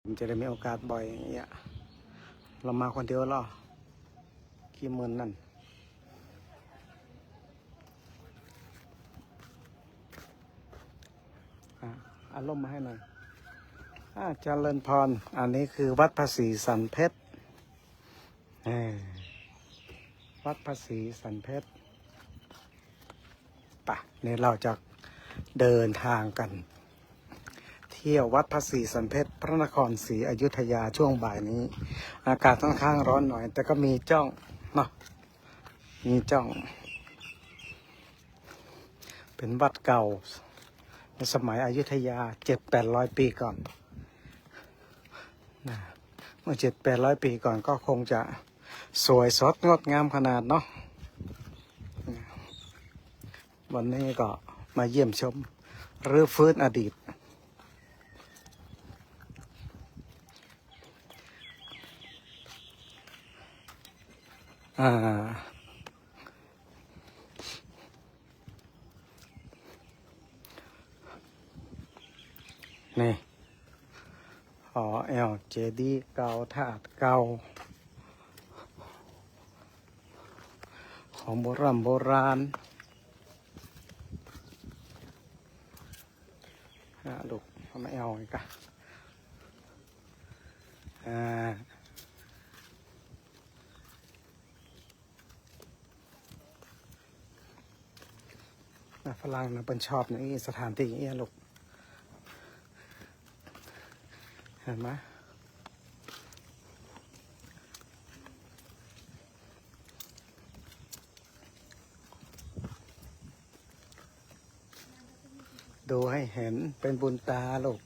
ผมจะได้มีโอกาสบ่อยอย่างเงี้ยเรามาคนเดียวหรอกี่หมื่นนั่นอารมณ์มาให้หน่อยเจริญพรอันนี้คือวัดภาษีสันเพชรวัดภาษีสันเพชรป่ะเนี่ยเราจะเดินทางกันเที่ยววัดภาษีสันเพชรพระนครศรีอยุธยาช่วงบ่ายนี้อากาศค่อนข้างร้อนหน่อยแต่ก็มีจ้องเนาะมีจ้องเป็นวัดเก่าในสมัยอยุธยา700-800 ปีก่อนนะเมื่อ700-800 ปีก่อนก็คงจะสวยสดงดงามขนาดเนาะวันนี้ก็มาเยี่ยมชมรื้อฟื้นอดีตนี่เจดีย์เก่าถาดเก่าของโบราณลูกทำไมอีกอะฝรั่งนะเป็นชอบอย่างนี้สถานที่อย่างนี้ลูกเห็นไหมดูให้เห็นเป็นบุญตาลูก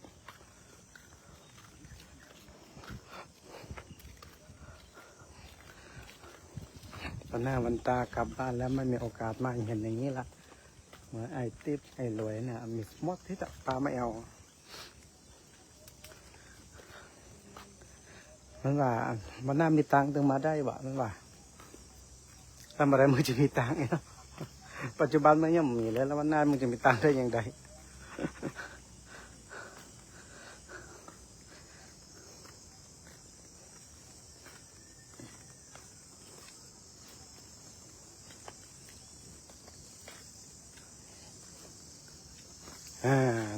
วันหน้าวันตากลับบ้านแล้วไม่มีโอกาสมาเห็นอย่างนี้ละเหมือนไอ้ติ๊บไอ้รวยเนี่ยมีหมดที่จะปลาไม่เอามันว่าวันหน้ามีตังค์ถึงมาได้บ่มันว่าทำอะไรมึงจะมีตังค์เนี่ยปัจจุบันมันยังมีเลยแล้ววันหน้ามึงจะมีตังค์ได้ยังไง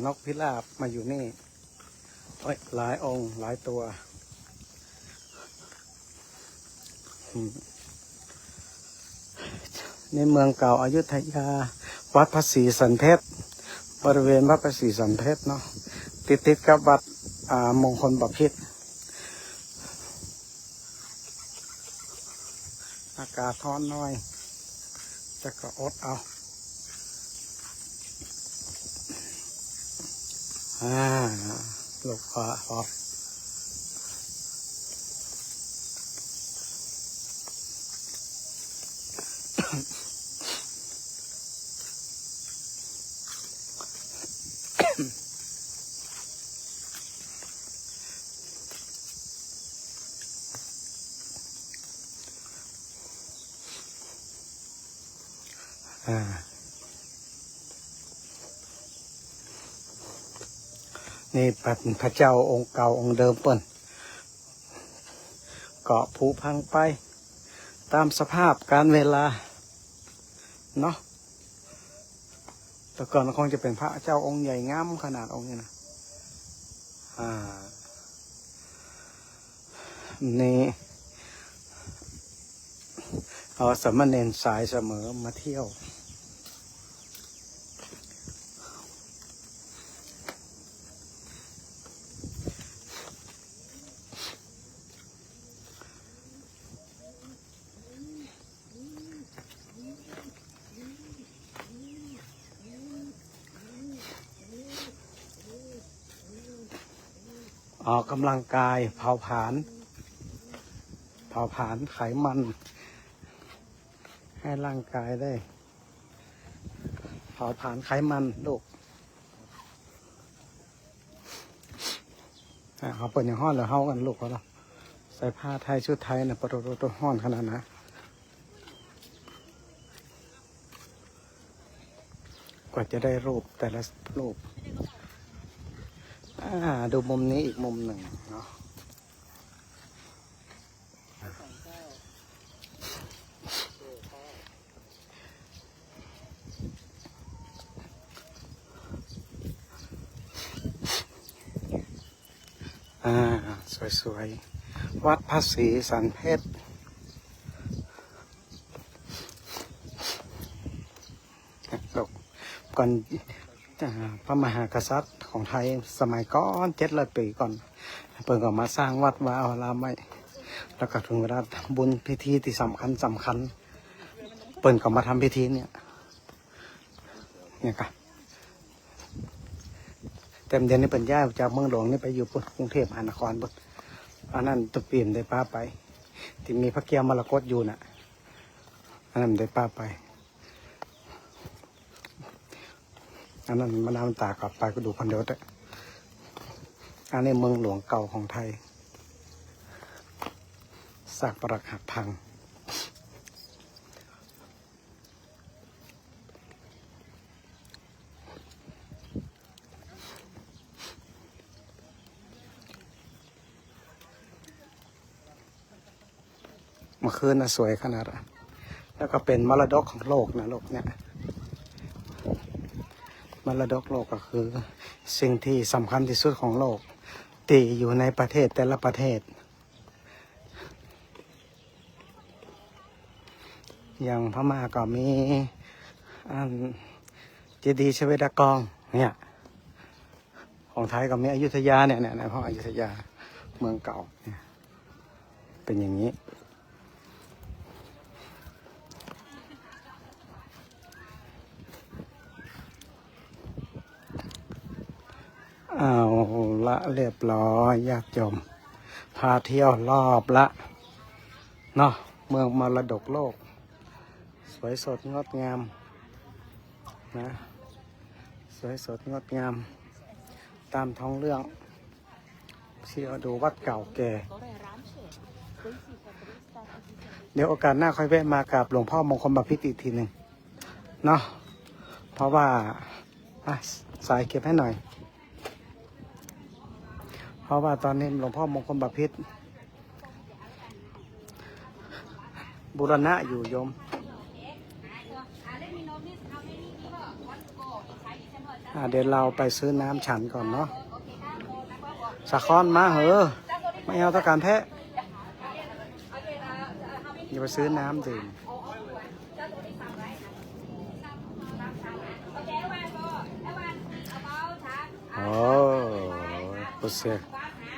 นกพิราบมาอยู่นี่หลายองค์หลายตัวในเมืองเก่าอยุธยาวัดภาษีสันเพชรบริเวณวัดภาษีสันเพชรเนาะติดกับวัดมงคลบพิตรอากาศร้อนน้อยจะก็อดเอาลูกขอนี่พระเจ้าองค์เก่าองค์เดิมเปิ้นเกาะผุพังไปตามสภาพการเวลาเนาะแต่ก่อนคงจะเป็นพระเจ้าองค์ใหญ่งามขนาดองค์นี้นะนี่เอาสามเณรสายเสมอมาเที่ยวออกกำลังกายเผาผลาญไขมันให้ร่างกายได้เผาผลาญไขมันลูกเขาเปิดอย่างห้อนหรือเฮากันลูกเขาเนาะใส่ผ้าไทยชุดไทยเนี่ยปะโตห้อนขนาดนะกว่าจะได้รูปแต่ละรูป ดูมุมนี้อีกมุมหนึ่งเนาะสวยๆวัดพระศรีสันเพชรก่อนพระมหากษัตริย์ของไทยสมัยก่อน700 ปีก่อนเปิดก็มาสร้างวัดวาอารามไว้แล้วก็ถึงเวลาบุญพิธีที่สำคัญเปิดก็มาทำพิธีเนี่ยครับเต็มเดือนนี้เป็นย้ายจากเมืองหลวงนี่ไปอยู่กรุงเทพมหานครบนอันนั้นตุกปีมได้ป้าไปที่มีพระเกียวมรกตอยู่น่ะอันนั้นได้ป้าไปอันนั้นมานาวตากลับไปก็ดูคนเดียวแต่อันนี้เมืองหลวงเก่าของไทยซากปรักหักพังเมื่อคืนน่ะสวยขนาดนั้นแล้วก็เป็นมรดกของโลกนะโลกเนี่ยมรดกโลกก็คือสิ่งที่สำคัญที่สุดของโลกที่อยู่ในประเทศแต่ละประเทศอย่างพม่าก็มีเจดีย์ชเวดากองเนี่ยของไทยก็มีอยุธยาเนี่ยเพราะอยุธยาเมืองเก่าเนี่ยเป็นอย่างนี้เอาละเรียบร้อยญาติโยมพาเที่ยวรอบละเนาะเมืองมรดกโลกสวยสดงดงามนะสวยสดงดงามตามท้องเรื่องเที่ยวดูวัดเก่าแก่เดี๋ยวโอกาสหน้าค่อยแวะมากับหลวงพ่อมงคลบพิตรอีกทีหนึ่งเนาะเพราะว่าสายเก็บให้หน่อยเพราะว่าตอนนี้หลวงพ่อมงคลบพิตรบูรณะอยู่โยมเดี๋ยวเราไปซื้อน้ำฉันก่อนเนาะสะคอนมาเหอะไม่เอาตะการแท้อย่าไปซื้อน้ำดื่มโอ้กุศล